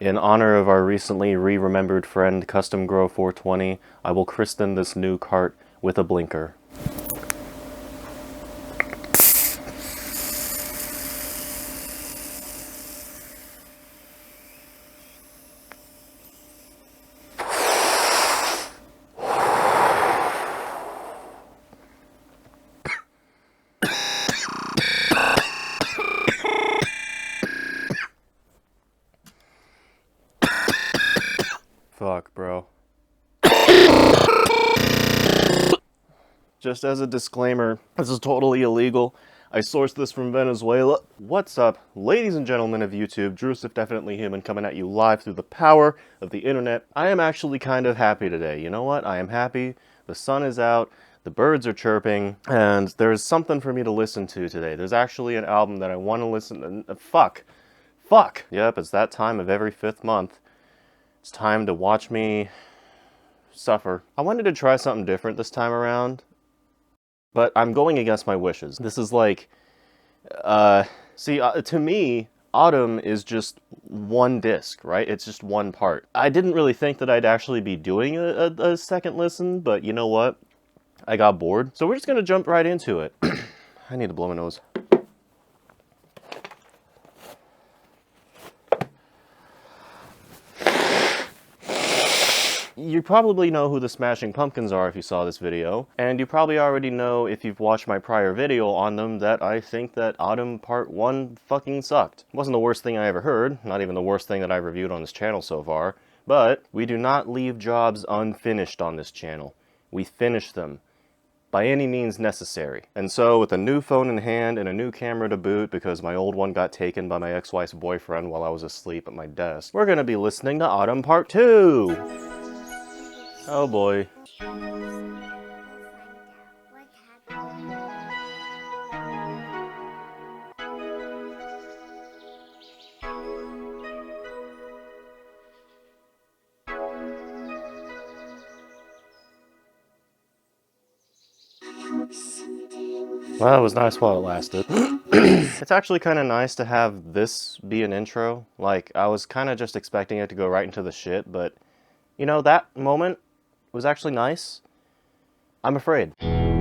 In honor of our recently re-remembered friend Custom Grow 420, I will christen this new cart with a blinker. Fuck, bro. Just as a disclaimer, this is totally illegal. I sourced this from Venezuela. What's up, ladies and gentlemen of YouTube? Drewitt, definitely human, coming at you live through the power of the internet. I am actually kind of happy today. You know what? I am happy. The sun is out. The birds are chirping, and there's something for me to listen to today. There's actually an album that I want to listen to. Fuck. Yep, it's that time of every 5th month. It's time to watch me suffer. I wanted to try something different this time around, but I'm going against my wishes. This is like, to me, ATUM is just one disc, right? It's just one part. I didn't really think that I'd actually be doing a second listen, but you know what? I got bored. So we're just gonna jump right into it. I need to blow my nose. You probably know who the Smashing Pumpkins are if you saw this video, and you probably already know if you've watched my prior video on them that I think that ATUM Part 1 fucking sucked. It wasn't the worst thing I ever heard, not even the worst thing that I've reviewed on this channel so far, but we do not leave jobs unfinished on this channel. We finish them by any means necessary. And so with a new phone in hand and a new camera to boot because my old one got taken by my ex-wife's boyfriend while I was asleep at my desk, we're gonna be listening to ATUM Part 2! Oh boy. Well, it was nice while it lasted. It's actually kind of nice to have this be an intro. Like, I was kind of just expecting it to go right into the shit, but, you know, that moment was actually nice. I'm afraid. Damn,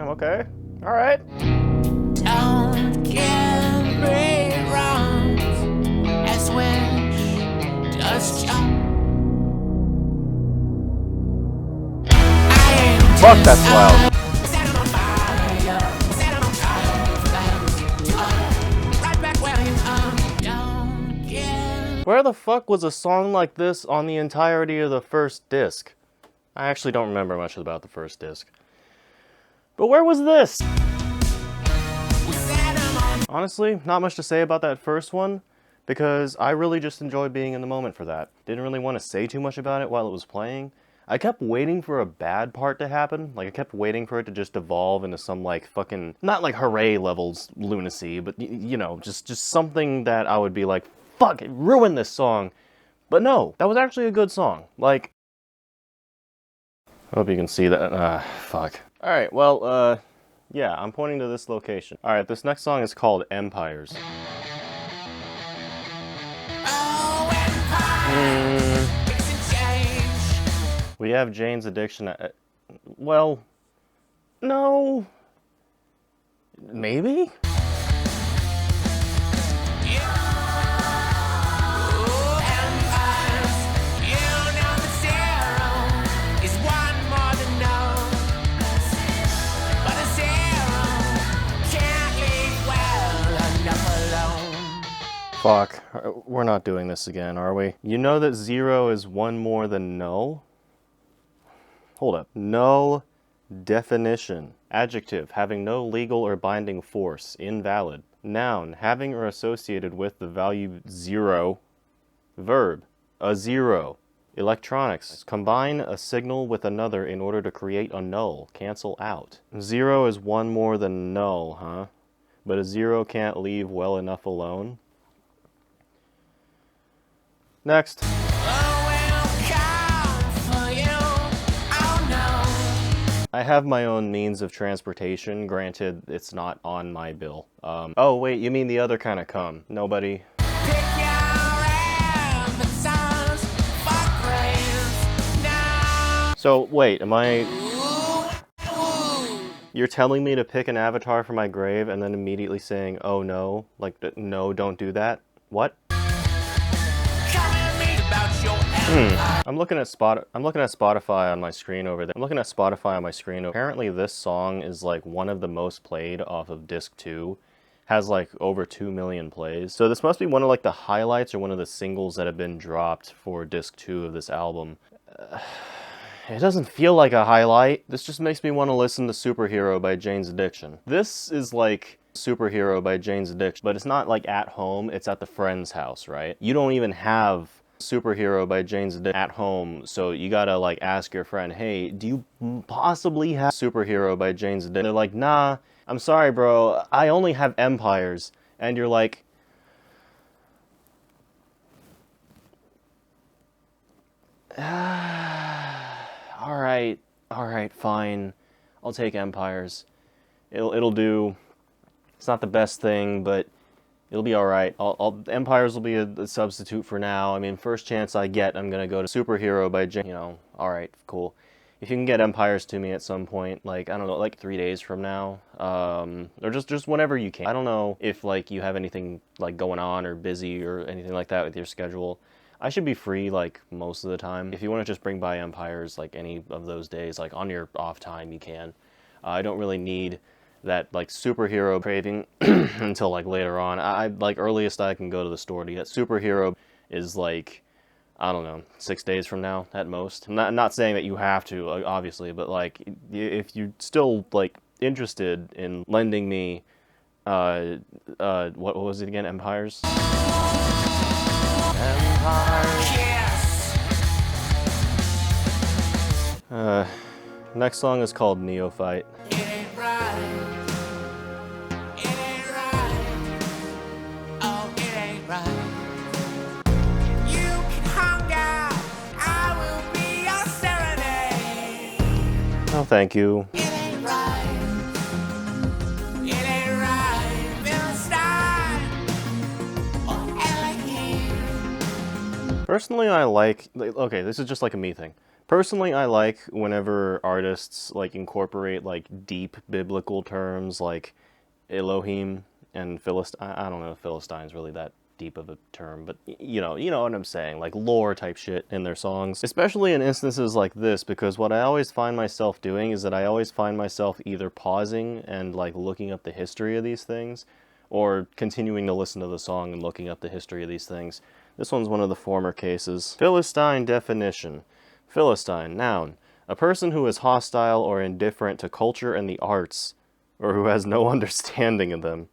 okay. Alright. Don't get me wrong. As when just fuck, that's loud. Where the fuck was a song like this on the entirety of the first disc? I actually don't remember much about the first disc. But where was this? Honestly, not much to say about that first one, because I really just enjoyed being in the moment for that. Didn't really want to say too much about it while it was playing. I kept waiting for a bad part to happen. Like, I kept waiting for it to just evolve into some, like, fucking, not like hooray levels lunacy, but, you know, just something that I would be like, fuck, it ruined this song. But no, that was actually a good song. Like, I hope you can see that. Fuck. Alright, well, yeah, I'm pointing to this location. Alright, this next song is called Empires. We have Jane's Addiction. Well, no. Maybe? Fuck, we're not doing this again, are we? You know that 0 is 1 more than null? Hold up. Null definition. Adjective, having no legal or binding force, invalid. Noun, having or associated with the value 0. Verb, a 0. Electronics, combine a signal with another in order to create a null, cancel out. 0 is 1 more than null, huh? But a 0 can't leave well enough alone. Next. I have my own means of transportation. Granted, it's not on my bill. Oh wait, you mean the other kind of cum. Nobody. So wait, am I... You're telling me to pick an avatar for my grave and then immediately saying, oh no, like, no, don't do that? What? I'm looking at Spotify on my screen over there. Apparently this song is like one of the most played off of disc 2. Has like over 2 million plays. So this must be one of like the highlights or one of the singles that have been dropped for disc 2 of this album. It doesn't feel like a highlight. This just makes me want to listen to Superhero by Jane's Addiction. This is like Superhero by Jane's Addiction, but it's not like at home, it's at the friend's house, right? You don't even have Superhero by Jane's Addiction at home, so you gotta like ask your friend, hey, do you possibly have Superhero by Jane's Addiction? They're like, nah, I'm sorry bro, I only have Empires. And you're like, Alright, fine. I'll take Empires. It'll do. It's not the best thing, but it'll be alright. Empires will be a substitute for now. I mean, first chance I get, I'm gonna go to Superhero by Jane. You know, alright, cool. If you can get Empires to me at some point, like, I don't know, like 3 days from now, or just whenever you can. I don't know if, like, you have anything, like, going on or busy or anything like that with your schedule. I should be free, like, most of the time. If you want to just bring by Empires, like, any of those days, like, on your off time, you can. I don't really need that, like, Superhero craving until, like, later on. Like, earliest I can go to the store to get Superhero is, like, I don't know, 6 days from now, at most. I'm not saying that you have to, obviously, but, like, if you're still, like, interested in lending me, what was it again, Empires? Next song is called Neophyte. It ain't right. It ain't right. Oh, it ain't right. You can hang out. I will be your serenade. Oh, thank you. It ain't right. It ain't right. Philistine or Elohim. Personally, I like, okay, this is just like a me thing. Personally, I like whenever artists, like, incorporate, like, deep biblical terms, like Elohim and Philistine. I don't know if Philistine's really that deep of a term, but you know what I'm saying, like lore type shit in their songs. Especially in instances like this, because what I always find myself doing is that I always find myself either pausing and, like, looking up the history of these things, or continuing to listen to the song and looking up the history of these things. This one's one of the former cases. Philistine definition. Philistine, noun, a person who is hostile or indifferent to culture and the arts, or who has no understanding of them.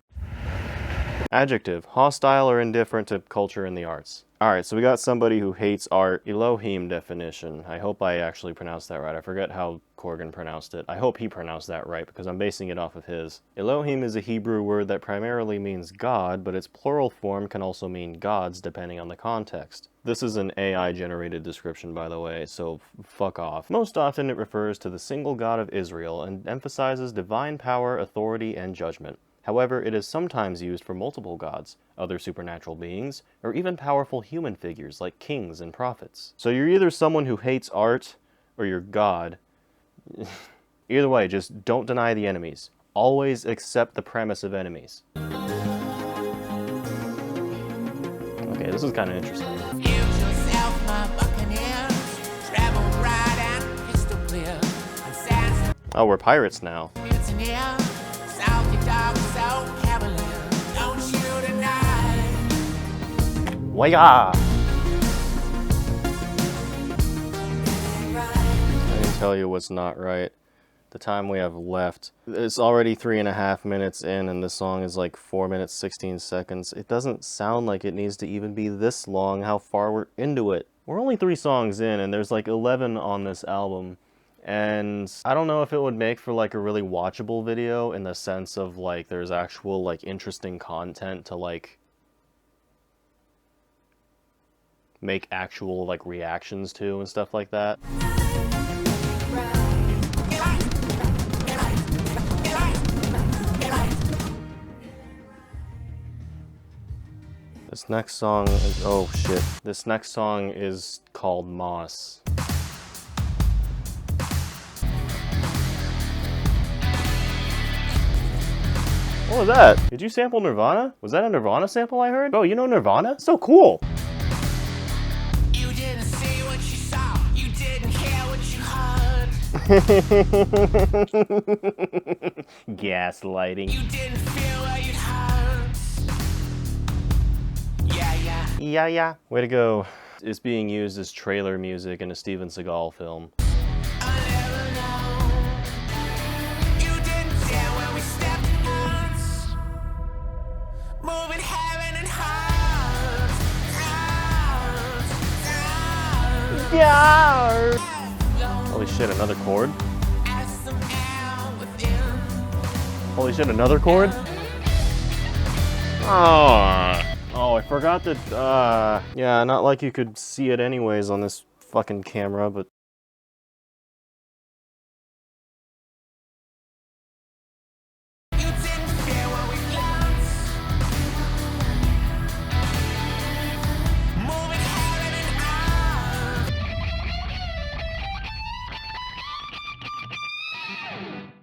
Adjective, hostile or indifferent to culture and the arts. Alright, so we got somebody who hates art. Elohim definition. I hope I actually pronounced that right. I forget how Corgan pronounced it. I hope he pronounced that right, because I'm basing it off of his. Elohim is a Hebrew word that primarily means God, but its plural form can also mean gods, depending on the context. This is an AI-generated description, by the way, so fuck off. Most often it refers to the single God of Israel and emphasizes divine power, authority, and judgment. However, it is sometimes used for multiple gods, other supernatural beings, or even powerful human figures like kings and prophets. So you're either someone who hates art, or you're God. Either way, just don't deny the enemies. Always accept the premise of enemies. Okay, this is kind of interesting. Yourself, my buccaneers, travel right and crystal clear. Oh, we're pirates now. Waya! I can tell you what's not right. The time we have left. It's already 3.5 minutes in, and this song is like 4 minutes, 16 seconds. It doesn't sound like it needs to even be this long, how far we're into it. We're only 3 songs in, and there's like 11 on this album. And I don't know if it would make for like a really watchable video in the sense of like there's actual like interesting content to like make actual like reactions to and stuff like that. This next song is, oh shit. This next song is called Moss. What was that? Did you sample Nirvana? Was that a Nirvana sample I heard? Oh, you know Nirvana? So cool. You didn't see what you saw. You didn't hear what you heard. Gaslighting. You didn't feel what you'd hurt. Yeah, yeah. Yeah, yeah. Way to go. It's being used as trailer music in a Steven Seagal film. I'll never know. You didn't dare when we stepped out. Moving heaven and heart. Yeah. Holy shit, another chord? As some air within. Holy shit, another chord? Oh, I forgot that, yeah, not like you could see it anyways on this fucking camera, but... You didn't fear when we glanced. Moving heaven and earth.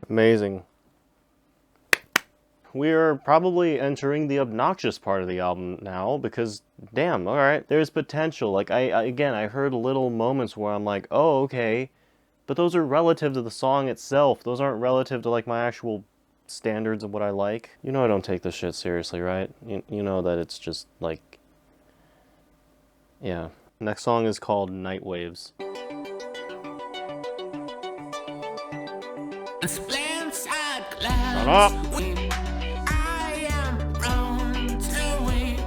Amazing. We're probably entering the obnoxious part of the album now because, damn, alright, there's potential. Like, I heard little moments where I'm like, oh, okay, but those are relative to the song itself. Those aren't relative to, like, my actual standards of what I like. You know I don't take this shit seriously, right? You know that it's just, like, yeah. Next song is called Night Waves. And splendid glass. Shut up! I am prone to weep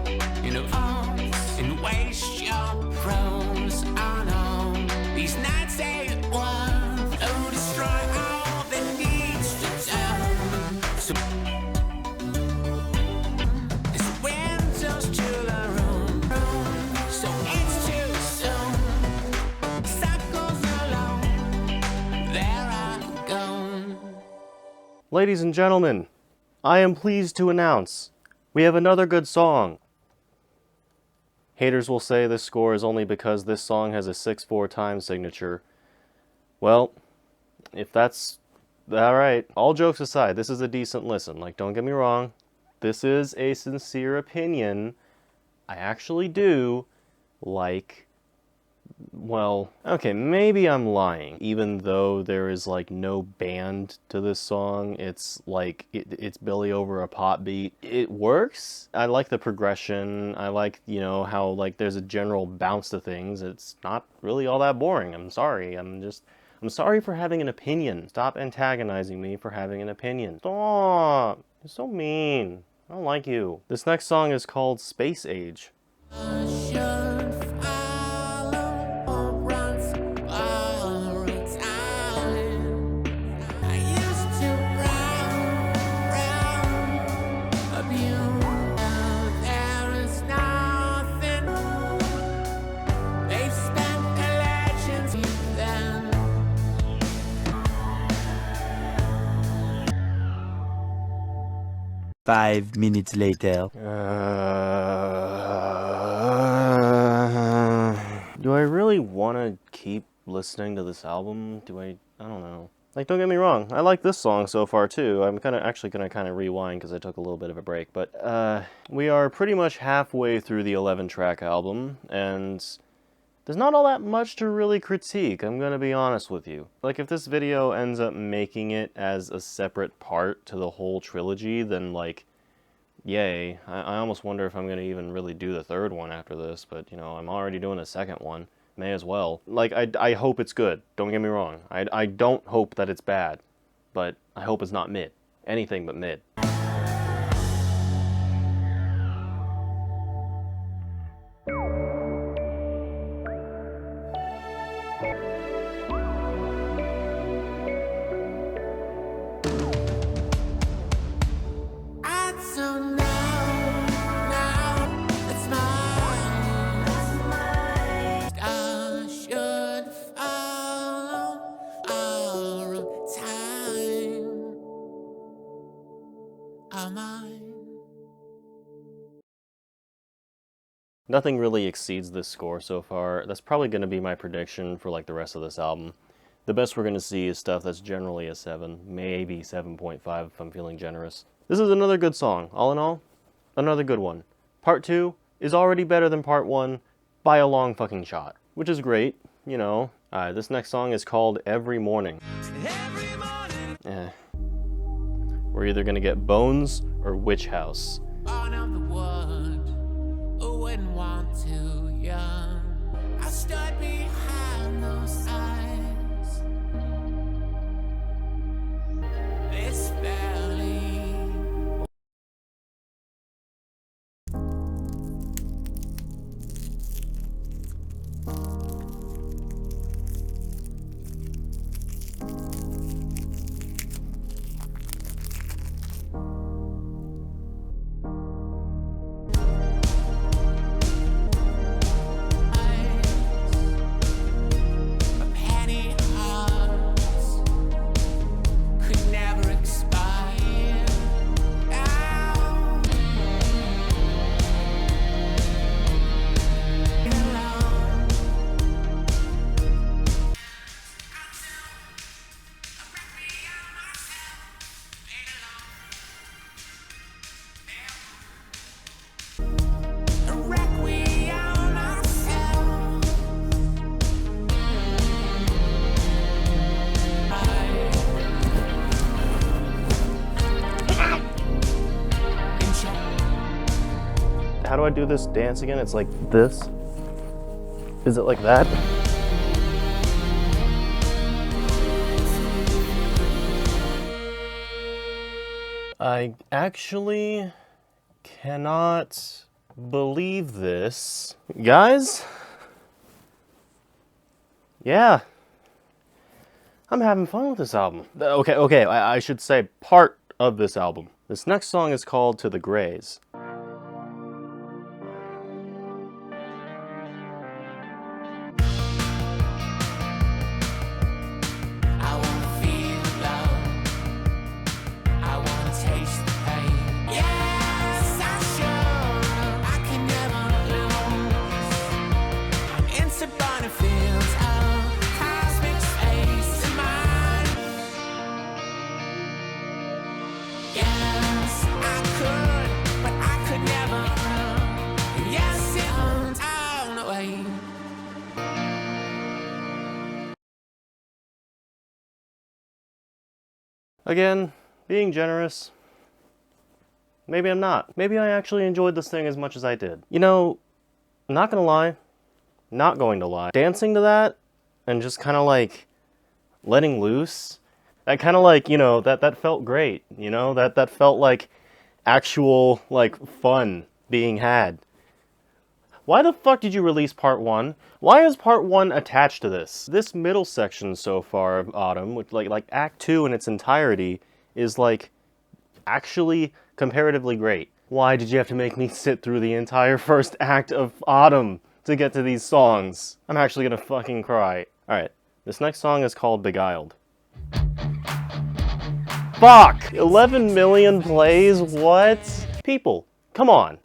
in a voice and waste your prose on all these nights they want to destroy all that needs to turn. So it's windows to the room, so it's too soon. Circles alone, there I go. Ladies and gentlemen, I am pleased to announce we have another good song. Haters will say this score is only because this song has a 6/4 time signature. Well, if that's alright, all jokes aside, this is a decent listen. Like, don't get me wrong, this is a sincere opinion. I actually do like, well, okay, maybe I'm lying. Even though there is like no band to this song, it's like it's Billy over a pop beat. It works. I like the progression. I like, you know, how like there's a general bounce to things. It's not really all that boring. I'm sorry. I'm sorry for having an opinion. Stop antagonizing me for having an opinion. Stop. You're so mean. I don't like you. This next song is called Space Age. Should follow or runs borrowed time. I used to round of you. Now there is nothing. They've spent their legends then. 5 minutes later. Do I really want to keep listening to this album? I don't know. Like, don't get me wrong, I like this song so far too. I'm actually gonna kind of rewind because I took a little bit of a break, but we are pretty much halfway through the 11-track album, and there's not all that much to really critique, I'm gonna be honest with you. Like, if this video ends up making it as a separate part to the whole trilogy, then like, yay. I almost wonder if I'm gonna even really do the third one after this, but you know, I'm already doing the second one. May as well. Like, I hope it's good. Don't get me wrong. I don't hope that it's bad, but I hope it's not mid. Anything but mid. I don't know now. It's mine. I should follow our time. Am I? Nothing really exceeds this score so far. That's probably going to be my prediction for like the rest of this album. The best we're going to see is stuff that's generally a 7, maybe 7.5 if I'm feeling generous. This is another good song. All in all, another good one. Part 2 is already better than Part 1 by a long fucking shot, which is great, you know. This next song is called Every Morning. Every morning. We're either going to get Bones or Witch House. Born of the wood, who wouldn't want to young? I stood behind those signs. This valley. How do I do this dance again? It's like this? Is it like that? I actually cannot believe this. Guys? Yeah. I'm having fun with this album. Okay, I should say part of this album. This next song is called To the Grays. Again, being generous. Maybe I'm not. Maybe I actually enjoyed this thing as much as I did. You know, not gonna lie, not going to lie. Dancing to that and just kind of like letting loose, that kind of like, you know, that felt great. You know, that felt like actual like fun being had. Why the fuck did you release Part 1? Why is Part 1 attached to this? This middle section so far of ATUM, which like Act 2 in its entirety, is like actually comparatively great. Why did you have to make me sit through the entire first act of ATUM to get to these songs? I'm actually gonna fucking cry. Alright, this next song is called Beguiled. Fuck! 11 million plays? What? People, come on.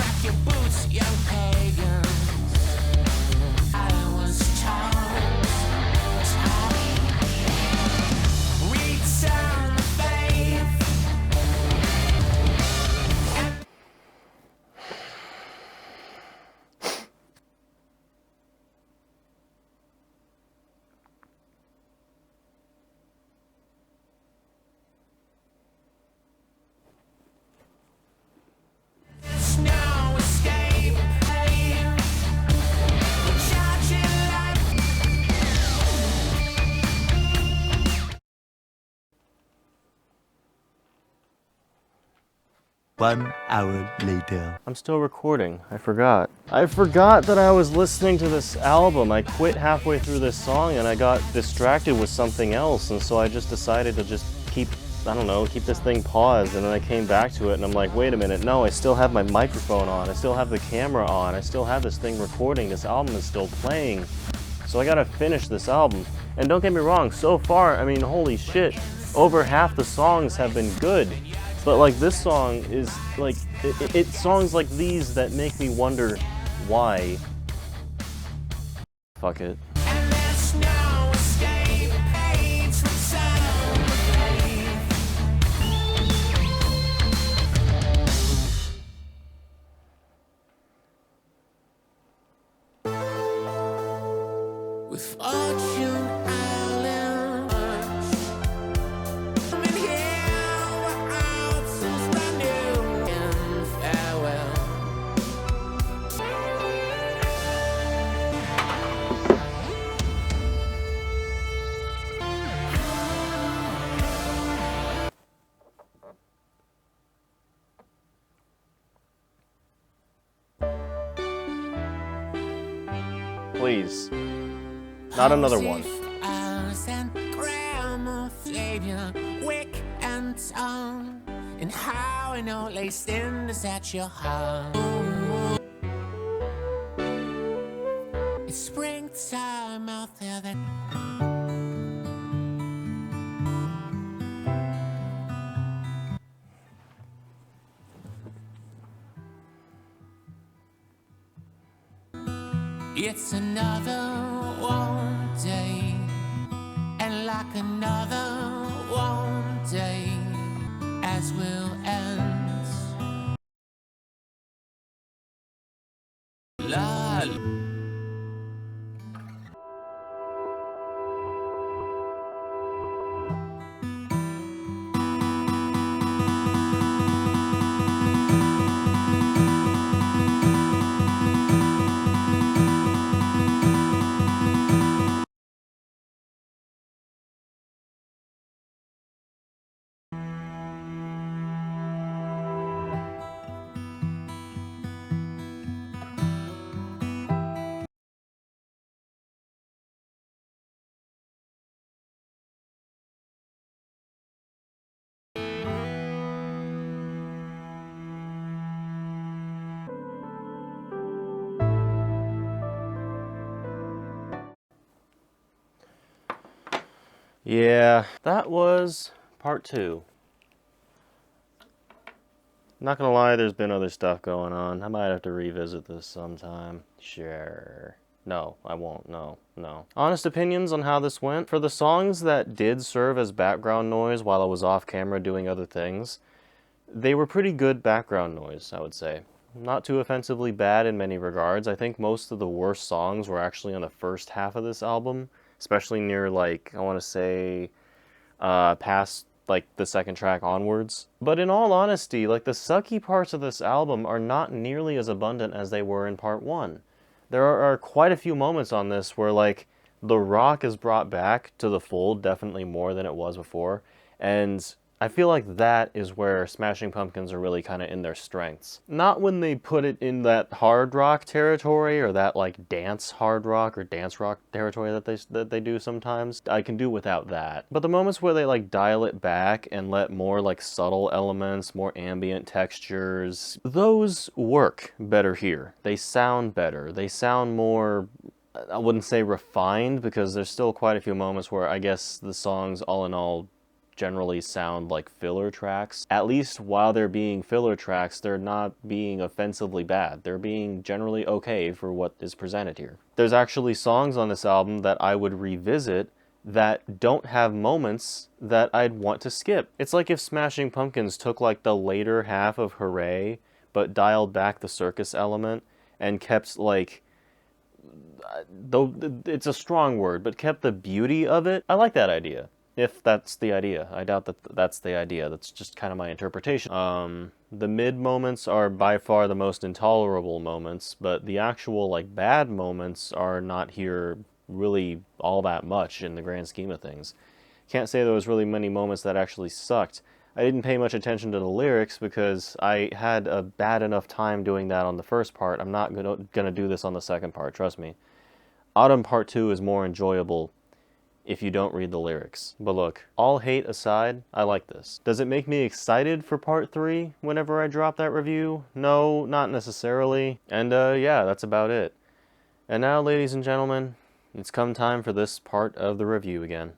One hour later. I'm still recording. I forgot. I forgot that I was listening to this album. I quit halfway through this song and I got distracted with something else, and so I just decided to just keep this thing paused, and then I came back to it and I'm like, wait a minute, no, I still have my microphone on, I still have the camera on, I still have this thing recording, this album is still playing, so I gotta finish this album. And don't get me wrong, so far, I mean, holy shit, over half the songs have been good. But like this song is like, it's songs like these that make me wonder Why? Fuck it. And there's no escape, hates with sound of faith. With fortune I'll emerge. I'm in here, we're out since the new and farewell. Please. Not another one. Hours and grammar, flavor, wick and tongue, and how I know laced in is at your heart. It's springtime out there that it's another warm day, and like another warm day, as will end. La Yeah, that was part 2. Not gonna lie, there's been other stuff going on. I might have to revisit this sometime. Sure. No, I won't. No. Honest opinions on how this went? For the songs that did serve as background noise while I was off camera doing other things, they were pretty good background noise, I would say. Not too offensively bad in many regards. I think most of the worst songs were actually on the first half of this album, especially near, like, I want to say, past, like, the second track onwards. But in all honesty, like, the sucky parts of this album are not nearly as abundant as they were in part 1. There are quite a few moments on this where, like, the rock is brought back to the fold, definitely more than it was before, and I feel like that is where Smashing Pumpkins are really kind of in their strengths. Not when they put it in that hard rock territory or that like dance hard rock or dance rock territory that they do sometimes. I can do without that. But the moments where they like dial it back and let more like subtle elements, more ambient textures, those work better here. They sound better. They sound more, I wouldn't say refined, because there's still quite a few moments where I guess the songs all in all generally sound like filler tracks. At least while they're being filler tracks, they're not being offensively bad. They're being generally okay for what is presented here. There's actually songs on this album that I would revisit that don't have moments that I'd want to skip. It's like if Smashing Pumpkins took like the later half of Hooray, but dialed back the circus element and kept like, though it's a strong word, but kept the beauty of it. I like that idea. If that's the idea. I doubt that that's the idea. That's just kind of my interpretation. The mid moments are by far the most intolerable moments, but the actual like bad moments are not here really all that much in the grand scheme of things. Can't say there was really many moments that actually sucked. I didn't pay much attention to the lyrics because I had a bad enough time doing that on the first part. I'm not gonna do this on the second part, trust me. ATUM Part 2 is more enjoyable if you don't read the lyrics. But look, all hate aside, I like this. Does it make me excited for part 3 whenever I drop that review? No, not necessarily. And yeah, that's about it. And now, ladies and gentlemen, it's come time for this part of the review again.